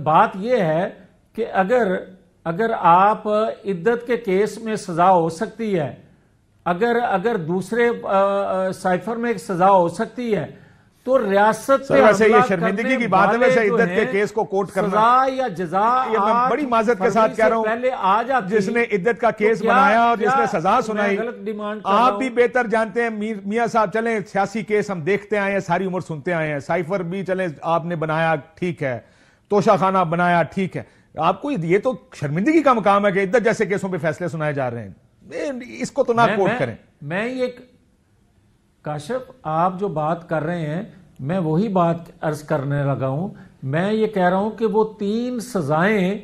بات یہ ہے کہ اگر آپ عدت کے کیس میں سزا ہو سکتی ہے، اگر دوسرے سائفر میں ایک سزا ہو سکتی ہے تو ریاست پہ ویسے یہ حملہ شرمندگی کی کرنے بات ہے والے ویسے جو عدت کے ہیں، کیس کو کوٹ کرنا سزا یا جزا یہ میں بڑی معذرت کے ساتھ کہہ رہا ہوں، پہلے آ جاتی جس نے عدت کا کیس بنایا اور جس نے سزا سنائی، آپ بھی بہتر جانتے ہیں میاں صاحب، چلیں سیاسی کیس ہم دیکھتے آئے ہیں، ساری عمر سنتے آئے ہیں، سائفر بھی چلیں آپ نے بنایا ٹھیک ہے، توشہ خانہ بنایا ٹھیک ہے، آپ کو یہ تو شرمندگی کا مقام ہے کہ عدت جیسے کیسوں پہ فیصلے سنائے جا رہے ہیں، اس کو تو نہ کوٹ کریں۔ میں یہ کاشف آپ جو بات کر رہے ہیں میں وہی بات عرض کرنے لگا ہوں، میں یہ کہہ رہا ہوں کہ وہ 3 سزائیں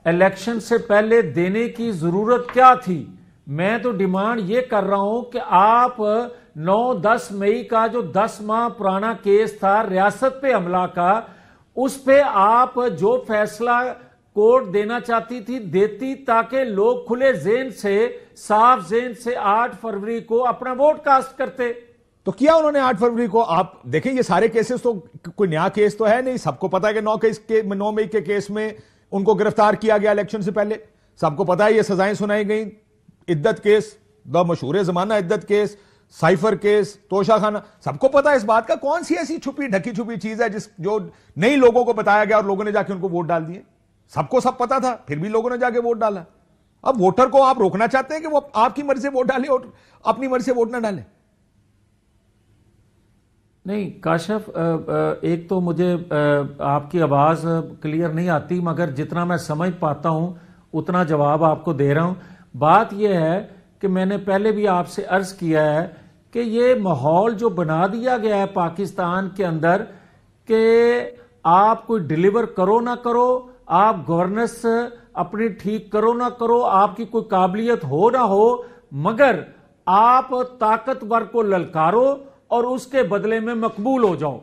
الیکشن سے پہلے دینے کی ضرورت کیا تھی؟ میں تو ڈیمانڈ یہ کر رہا ہوں کہ آپ 9-10 مئی کا جو 10 ماہ پرانا کیس تھا ریاست پہ حملہ کا، اس پہ آپ جو فیصلہ کورٹ دینا چاہتی تھی دیتی، تاکہ لوگ کھلے ذہن سے صاف ذہن سے 8 فروری کو اپنا ووٹ کاسٹ کرتے۔ تو کیا انہوں نے 8 فروری کو؟ آپ دیکھیں یہ سارے کیسز تو کوئی نیا کیس تو ہے نہیں، سب کو پتا ہے کہ 9 مئی کے کیس میں ان کو گرفتار کیا گیا الیکشن سے پہلے، سب کو پتا ہے یہ سزائیں سنائی گئیں، عدت کیس، مشہور زمانہ عدت کیس، سائفر کیس، توشہ خانہ، سب کو پتا ہے اس بات کا۔ کون سی ایسی چھپی ڈھکی چھپی چیز ہے جو نئی لوگوں کو بتایا گیا اور لوگوں نے جا کے ان کو ووٹ ڈال دیے؟ سب کو سب پتا تھا، پھر بھی لوگوں نے جا کے ووٹ ڈالا۔ اب ووٹر کو آپ روکنا چاہتے ہیں کہ وہ آپ کی مرضی سے ووٹ ڈالے اور اپنی مرضی سے ووٹ نہ ڈالے؟ نہیں کاشف، ایک تو مجھے آپ کی آواز کلیئر نہیں آتی، مگر جتنا میں سمجھ پاتا ہوں اتنا جواب آپ کو دے رہا ہوں۔ بات یہ ہے کہ میں نے پہلے بھی آپ سے عرض کیا ہے کہ یہ ماحول جو بنا دیا گیا ہے پاکستان کے اندر کہ آپ کوئی ڈیلیور کرو نہ کرو، آپ گورننس اپنی ٹھیک کرو نہ کرو، آپ کی کوئی قابلیت ہو نہ ہو، مگر آپ طاقتور کو للکارو اور اس کے بدلے میں مقبول ہو جاؤ۔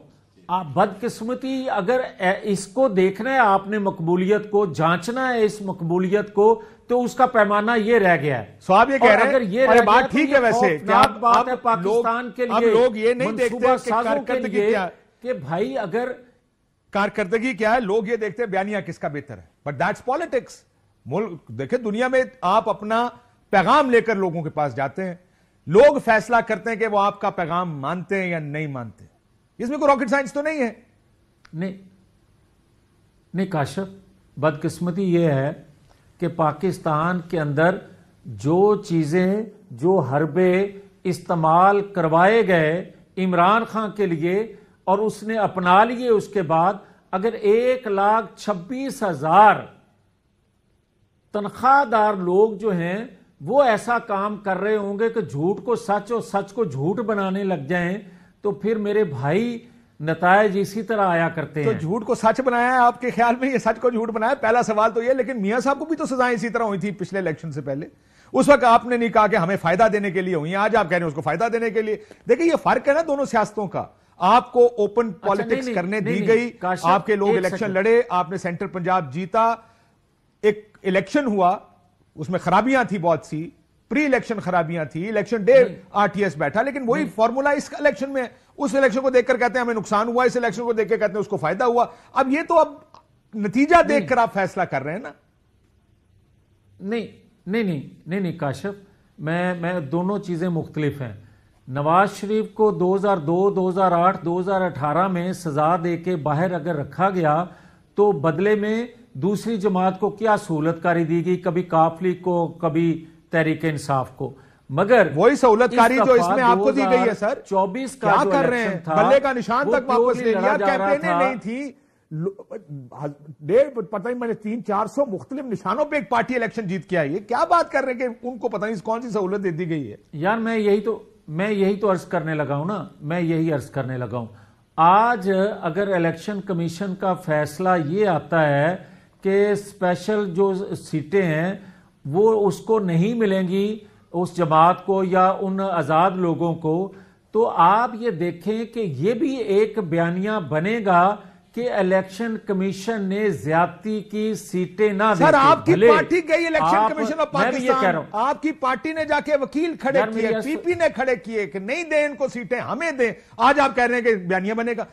آپ بدقسمتی اگر اس کو دیکھنا ہے، آپ نے مقبولیت کو جانچنا ہے، اس مقبولیت کو، تو اس کا پیمانہ یہ رہ گیا ہے۔ سو آپ یہ کہہ رہے ہیں، اور بات ٹھیک ہے ویسے بات ہے پاکستان کے لیے، لوگ یہ نہیں دیکھتے کہ بھائی اگر کارکردگی کیا ہے، لوگ یہ دیکھتے ہیں بیانیہ کس کا بہتر ہے، بٹ دیٹس پالیٹکس۔ ملک دیکھیں، دنیا میں آپ اپنا پیغام لے کر لوگوں کے پاس جاتے ہیں، لوگ فیصلہ کرتے ہیں کہ وہ آپ کا پیغام مانتے ہیں یا نہیں مانتے۔ اس میں کوئی راکٹ سائنس تو نہیں ہے۔ نہیں کاشف، بدقسمتی یہ ہے کہ پاکستان کے اندر جو چیزیں، جو حربے استعمال کروائے گئے عمران خان کے لیے اور اس نے اپنا لیے، اس کے بعد اگر 1,26,000 تنخواہ دار لوگ جو ہیں وہ ایسا کام کر رہے ہوں گے کہ جھوٹ کو سچ اور سچ کو جھوٹ بنانے لگ جائیں، تو پھر میرے بھائی نتائج اسی طرح آیا کرتے ہیں۔ تو جھوٹ کو سچ بنایا ہے آپ کے خیال میں؟ یہ سچ کو جھوٹ بنایا؟ پہلا سوال تو یہ، لیکن میاں صاحب کو بھی تو سزائیں اسی طرح ہوئی تھی پچھلے الیکشن سے پہلے، اس وقت آپ نے نہیں کہا کہ ہمیں فائدہ دینے کے لیے ہوئی ہیں، آج آپ کہہ رہے ہیں اس کو فائدہ دینے کے لیے۔ دیکھیں یہ فرق ہے نا دونوں سیاستوں کا۔ آپ کو اوپن پالیٹکس کرنے دی گئی، آپ کے لوگ الیکشن لڑے، آپ نے سینٹر پنجاب جیتا، ایک الیکشن ہوا، اس میں خرابیاں تھی بہت سی، پری الیکشن خرابیاں تھی، الیکشن ڈے RTS بیٹھا، لیکن وہی فارمولا اس الیکشن میں، اس الیکشن کو دیکھ کر کہتے ہیں ہمیں نقصان ہوا، اس الیکشن کو دیکھ کر کہتے ہیں اس کو فائدہ ہوا۔ اب یہ تو اب نتیجہ دیکھ کر آپ فیصلہ کر رہے ہیں نا۔ نہیں کاشف، میں دونوں چیزیں مختلف ہیں۔ نواز شریف کو 2002، 2008، 2018 میں سزا دے کے باہر اگر رکھا گیا تو بدلے میں دوسری جماعت کو کیا سہولت کاری دی گئی، کبھی کاف لیگ کو، کبھی تحریک انصاف کو، مگر وہی سہولت کاری جو اس میں آپ کو دی گئی ہے سر۔ 24 کا کیا جو کر رہے ہیں؟ بلے کا نشان تک واپس لے لیا، کیمپینیں نہیں تھی، پتہ ہی میں نے 300-400 مختلف نشانوں پہ ایک پارٹی الیکشن جیت کے آئی ہے۔ کیا بات کر رہے ہیں کہ ان کو پتہ نہیں کون سی سہولت دے دی گئی ہے؟ یار میں یہی تو عرض کرنے لگا ہوں نا، میں یہی عرض کرنے لگا ہوں۔ آج اگر الیکشن کمیشن کا فیصلہ یہ آتا ہے کہ اسپیشل جو سیٹیں ہیں وہ اس کو نہیں ملیں گی، اس جماعت کو یا ان آزاد لوگوں کو، تو آپ یہ دیکھیں کہ یہ بھی ایک بیانیہ بنے گا کہ الیکشن کمیشن نے زیادتی کی سیٹیں نہ دی. سر آپ کی پارٹی گئی الیکشن کمیشن آف پاکستان, آپ کی پارٹی نے جا کے وکیل کھڑے کیے, پی پی نے کھڑے کیے کہ نہیں دیں ان کو سیٹیں, ہمیں دیں. آج آپ کہہ رہے ہیں کہ بیانیہ بنے گا.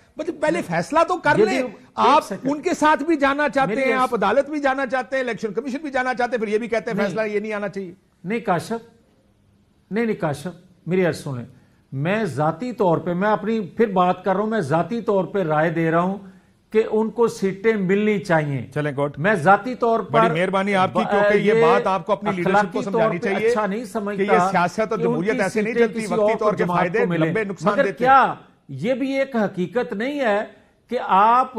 پہلے فیصلہ تو کر لیں. آپ ان کے ساتھ بھی جانا چاہتے ہیں, آپ عدالت بھی جانا چاہتے ہیں, الیکشن کمیشن بھی جانا چاہتے ہیں, پھر یہ بھی کہتے ہیں فیصلہ یہ نہیں آنا چاہیے. نہیں کاشف, میری عرض سنیں. میں ذاتی طور پہ, میں اپنی پھر بات کر رہا ہوں, میں ذاتی طور پہ رائے دے رہا ہوں کہ ان کو سیٹیں ملنی چاہیے. چلیں کوٹ, میں ذاتی طور پر بڑی مہربانی آپ کی, کیونکہ یہ بات آپ کو اپنی لیڈرشپ کو سمجھانی چاہیے اچھا نہیں سمجھتا کہ یہ سیاست اور جمہوریت ایسے نہیں چلتی, وقتی طور کے فائدے لمبے نقصان دیتے. مگر کیا یہ بھی ایک حقیقت نہیں ہے کہ آپ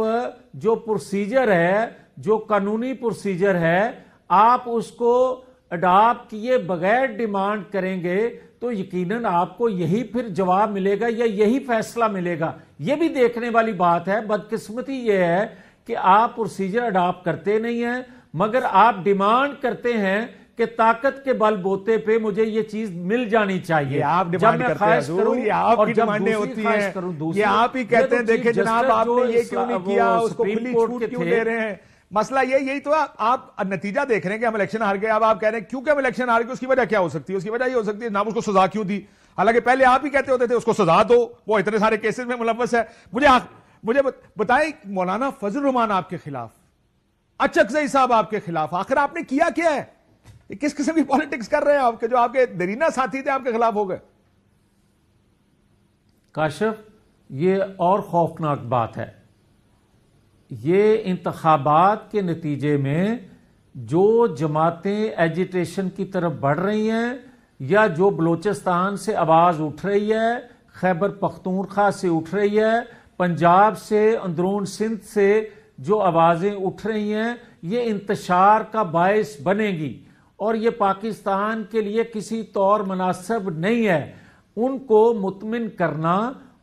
جو پروسیجر ہے, جو قانونی پروسیجر ہے, آپ اس کو اڈاپٹ کیے بغیر ڈیمانڈ کریں گے تو یقیناً آپ کو یہی پھر جواب ملے گا یا یہی فیصلہ ملے گا. یہ بھی دیکھنے والی بات ہے. بدقسمتی یہ ہے کہ آپ پروسیجر اڈاپٹ کرتے نہیں ہیں, مگر آپ ڈیمانڈ کرتے ہیں کہ طاقت کے بل بوتے پہ مجھے یہ چیز مل جانی چاہیے. آپ ڈیمانڈ کرتے ہیں حضور, یہ آپ کی ڈیمانڈیں ہوتی ہیں, یہ آپ ہی کہتے ہیں دیکھیں جناب آپ نے یہ کیوں نہیں کیا, اس کو کھلی چھوٹ کیوں دے رہے ہیں. مسئلہ یہی تو آپ نتیجہ دیکھ رہے ہیں کہ ہم الیکشن ہار گئے. اب آپ کہہ رہے ہیں کیونکہ ہم الیکشن ہار گئے, اس کی وجہ کیا ہو سکتی ہے؟ اس کی وجہ یہ ہو سکتی ہے جناب اس کو سزا کیوں دی, حالانکہ پہلے آپ ہی کہتے ہوتے تھے اس کو سزا دو, وہ اتنے سارے کیسز میں ملوث ہے. مجھے بتائیں, مولانا فضل الرحمان آپ کے خلاف, اچکزئی صاحب آپ کے خلاف, آخر آپ نے کیا ہے؟ یہ کس قسم کی پالیٹکس کر رہے ہیں آپ کے, جو آپ کے درینہ ساتھی تھے آپ کے خلاف ہو گئے؟ کاشف, یہ اور خوفناک بات ہے. یہ انتخابات کے نتیجے میں جو جماعتیں ایجیٹیشن کی طرف بڑھ رہی ہیں, یا جو بلوچستان سے آواز اٹھ رہی ہے, خیبر پختونخوا سے اٹھ رہی ہے, پنجاب سے, اندرون سندھ سے جو آوازیں اٹھ رہی ہیں, یہ انتشار کا باعث بنے گی اور یہ پاکستان کے لیے کسی طور مناسب نہیں ہے. ان کو مطمئن کرنا,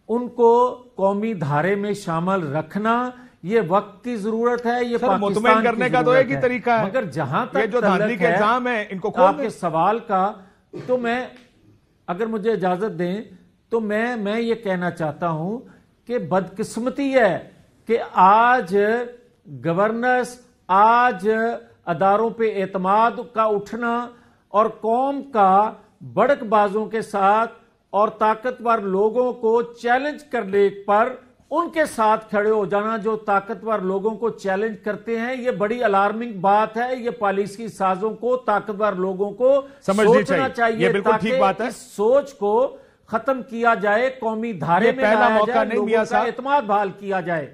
ان کو قومی دھارے میں شامل رکھنا, یہ وقت کی ضرورت ہے, یہ مطمئن کرنے کا تو ایک ہی طریقہ ہے. مگر جہاں تک جو دھاندلی کے الزام ہیں ان کو آپ کے سوال کا, تو میں اگر مجھے اجازت دیں تو میں یہ کہنا چاہتا ہوں کہ بدقسمتی ہے کہ آج گورننس, آج اداروں پہ اعتماد کا اٹھنا اور قوم کا بڑک بازوں کے ساتھ اور طاقتور لوگوں کو چیلنج کرنے پر ان کے ساتھ کھڑے ہو جانا, جو طاقتور لوگوں کو چیلنج کرتے ہیں, یہ بڑی الارمنگ بات ہے. یہ پالیسی سازوں کو, طاقتور لوگوں کو سوچنا چاہیے تاکہ اس سوچ کو ختم کیا جائے, قومی دھارے میں لایا جائے, لوگوں کا اعتماد بحال کیا جائے.